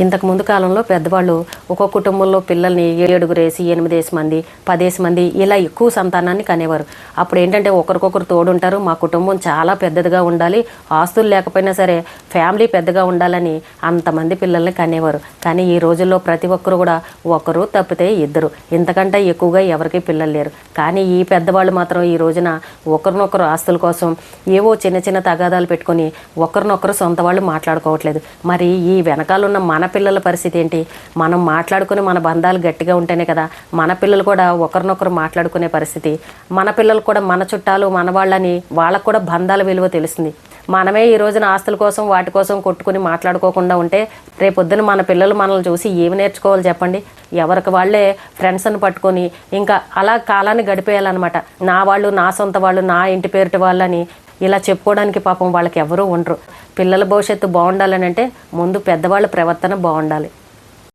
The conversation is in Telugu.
ఇంతకు ముందు కాలంలో పెద్దవాళ్ళు ఒక్కొక్క కుటుంబంలో పిల్లల్ని 7 8 మంది 10 మంది ఇలా ఎక్కువ సంతానాన్ని కనేవారు. అప్పుడు ఏంటంటే ఒకరికొకరు తోడుంటారు, మా కుటుంబం చాలా పెద్దదిగా ఉండాలి, ఆస్తులు లేకపోయినా సరే ఫ్యామిలీ పెద్దగా ఉండాలని అంతమంది పిల్లల్ని కనేవారు. కానీ ఈ రోజుల్లో ప్రతి ఒక్కరు కూడా ఒకరు తప్పితే ఇద్దరు, ఇంతకంటే ఎక్కువగా ఎవరికి పిల్లలు లేరు. కానీ ఈ పెద్దవాళ్ళు మాత్రం ఈ రోజున ఒకరినొకరు ఆస్తుల కోసం ఏవో చిన్న చిన్న తగాదాలు పెట్టుకొని ఒకరినొకరు సొంత వాళ్ళు మాట్లాడుకోవట్లేదు. మరి ఈ వెనకాలన్న మన పిల్లల పరిస్థితి ఏంటి? మనం మాట్లాడుకుని మన బంధాలు గట్టిగా ఉంటేనే కదా మన పిల్లలు కూడా ఒకరినొకరు మాట్లాడుకునే పరిస్థితి. మన పిల్లలు కూడా మన చుట్టాలు మన వాళ్ళని వాళ్ళకు కూడా బంధాల విలువ తెలుస్తుంది. మనమే ఈ రోజున ఆస్తుల కోసం వాటి కోసం కొట్టుకుని మాట్లాడుకోకుండా ఉంటే రేపొద్దున మన పిల్లలు మనల్ని చూసి ఏమి నేర్చుకోవాలి చెప్పండి? ఎవరికి వాళ్ళే ఫ్రెండ్స్ని పట్టుకొని ఇంకా అలా కాలాన్ని గడిపేయాలన్నమాట. నా వాళ్ళు, నా సొంత వాళ్ళు, నా ఇంటి పేరుటి వాళ్ళని ఇలా చెప్పుకోవడానికి పాపం వాళ్ళకి ఎవరూ ఉండరు. పిల్లల భవిష్యత్తు బాగుండాలని అంటే ముందు పెద్దవాళ్ళ ప్రవర్తన బాగుండాలి.